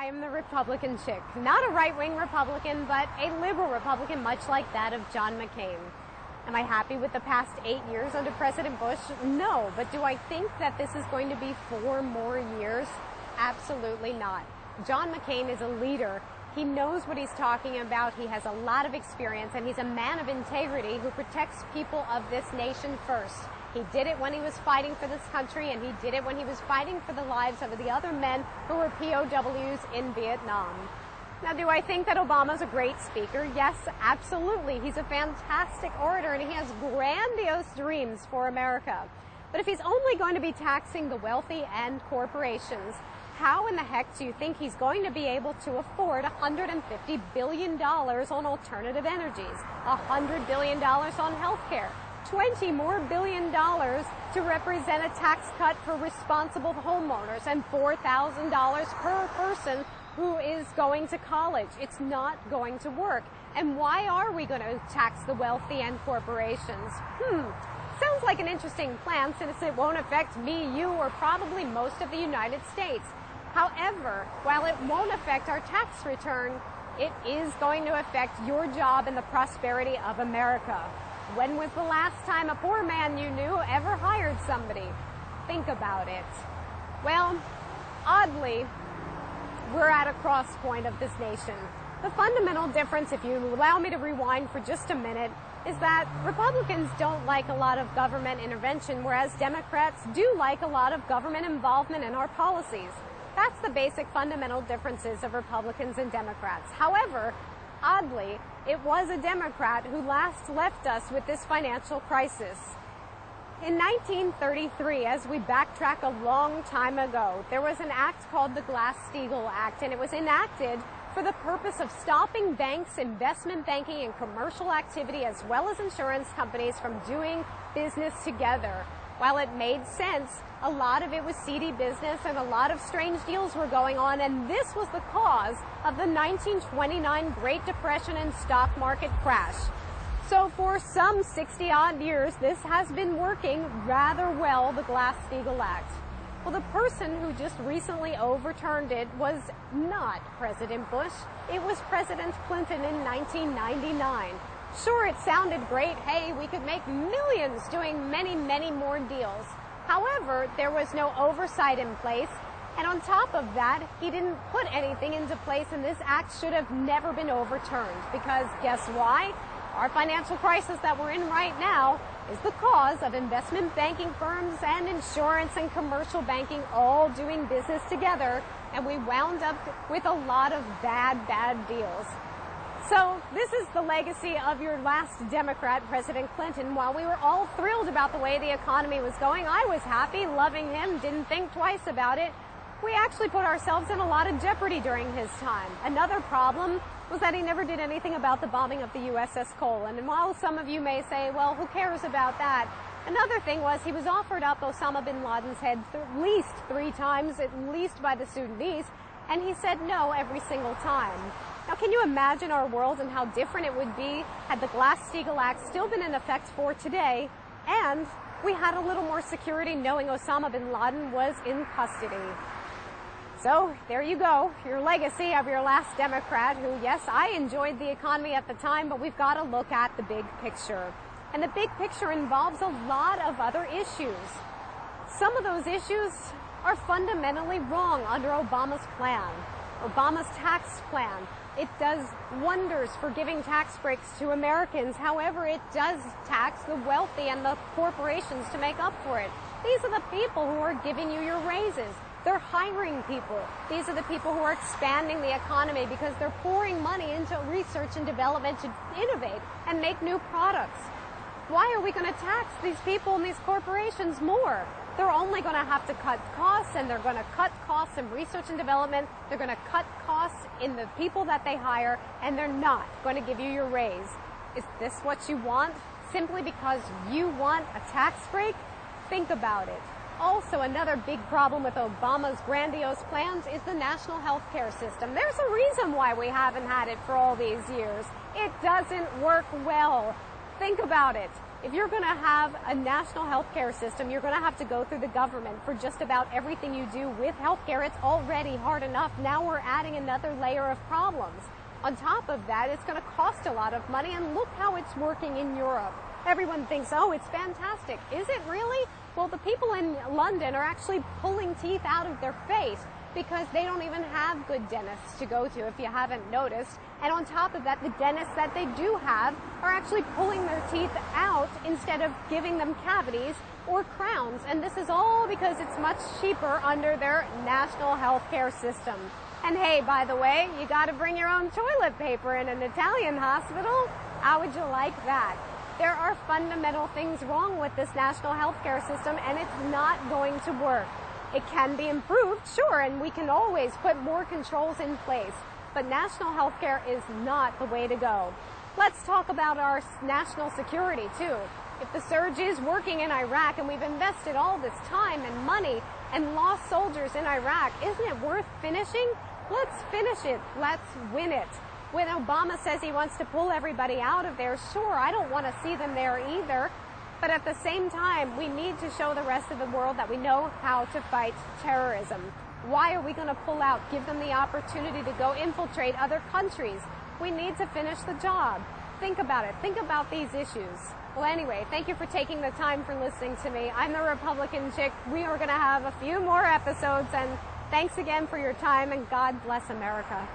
I am the Republican chick. Not a right-wing Republican, but a liberal Republican, much like that of John McCain. Am I happy with the past 8 years under President Bush? No. But do I think that this is going to be 4 more years? Absolutely not. John McCain is a leader. He knows what he's talking about. He has a lot of experience, and he's a man of integrity who protects people of this nation first. He did it when he was fighting for this country, and he did it when he was fighting for the lives of the other men who were POWs in Vietnam. Now, do I think that Obama's a great speaker? Yes, absolutely. He's a fantastic orator, and he has grandiose dreams for America. But if he's only going to be taxing the wealthy and corporations, how in the heck do you think he's going to be able to afford $150 billion on alternative energies, $100 billion on health care, $20 more billion to represent a tax cut for responsible homeowners, and $4,000 per person who is going to college? It's not going to work. And why are we going to tax the wealthy and corporations? Sounds like an interesting plan, since it won't affect me, you, or probably most of the United States. However, while it won't affect our tax return, it is going to affect your job and the prosperity of America. When was the last time a poor man you knew ever hired somebody? Think about it. Well, oddly, we're at a cross point of this nation. The fundamental difference, if you allow me to rewind for just a minute, is that Republicans don't like a lot of government intervention, whereas Democrats do like a lot of government involvement in our policies. That's the basic fundamental differences of Republicans and Democrats. However, oddly, it was a Democrat who last left us with this financial crisis. In 1933, as we backtrack a long time ago, there was an act called the Glass-Steagall Act, and it was enacted for the purpose of stopping banks, investment banking, and commercial activity, as well as insurance companies, from doing business together. While it made sense, a lot of it was seedy business and a lot of strange deals were going on, and this was the cause of the 1929 Great Depression and stock market crash. So for some 60-odd years, this has been working rather well, the Glass-Steagall Act. Well, the person who just recently overturned it was not President Bush. It was President Clinton in 1999. Sure, it sounded great. Hey, we could make millions doing many, many more deals. However, there was no oversight in place. And on top of that, he didn't put anything into place, and this act should have never been overturned. Because guess why? Our financial crisis that we're in right now is the cause of investment banking firms and insurance and commercial banking all doing business together, and we wound up with a lot of bad deals. So this is the legacy of your last Democrat, President Clinton. While we were all thrilled about the way the economy was going, I was happy, loving him, didn't think twice about it. We actually put ourselves in a lot of jeopardy during his time. Another problem was that he never did anything about the bombing of the USS Cole. And while some of you may say, well, who cares about that? Another thing was he was offered up Osama bin Laden's head at least 3 times, at least by the Sudanese, and he said no every single time. Now, can you imagine our world and how different it would be had the Glass-Steagall Act still been in effect for today, and we had a little more security knowing Osama bin Laden was in custody? So there you go, your legacy of your last Democrat who, yes, I enjoyed the economy at the time, but we've got to look at the big picture. And the big picture involves a lot of other issues. Some of those issues are fundamentally wrong under Obama's plan, Obama's tax plan. It does wonders for giving tax breaks to Americans. However, it does tax the wealthy and the corporations to make up for it. These are the people who are giving you your raises. They're hiring people. These are the people who are expanding the economy because they're pouring money into research and development to innovate and make new products. Why are we going to tax these people and these corporations more? They're only going to have to cut costs, and they're going to cut costs in research and development. They're going to cut costs in the people that they hire, and they're not going to give you your raise. Is this what you want? Simply because you want a tax break? Think about it. Also, another big problem with Obama's grandiose plans is the national health care system. There's a reason why we haven't had it for all these years. It doesn't work well. Think about it. If you're going to have a national healthcare system, you're going to have to go through the government for just about everything you do with healthcare. It's already hard enough. Now we're adding another layer of problems. On top of that, it's going to cost a lot of money, and look how it's working in Europe. Everyone thinks, oh, it's fantastic. Is it really? Well, the people in London are actually pulling teeth out of their face because they don't even have good dentists to go to, if you haven't noticed. And on top of that, the dentists that they do have are actually pulling their teeth out instead of giving them cavities or crowns. And this is all because it's much cheaper under their national healthcare system. And hey, by the way, you got to bring your own toilet paper in an Italian hospital. How would you like that? There are fundamental things wrong with this national healthcare system, and it's not going to work. It can be improved, sure, and we can always put more controls in place. But national healthcare is not the way to go. Let's talk about our national security, too. If the surge is working in Iraq and we've invested all this time and money and lost soldiers in Iraq, isn't it worth finishing? Let's finish it. Let's win it. When Obama says he wants to pull everybody out of there, sure, I don't want to see them there either. But at the same time, we need to show the rest of the world that we know how to fight terrorism. Why are we going to pull out? Give them the opportunity to go infiltrate other countries. We need to finish the job. Think about it. Think about these issues. Well, anyway, thank you for taking the time for listening to me. I'm the Republican Chick. We are going to have a few more episodes, and thanks again for your time, and God bless America.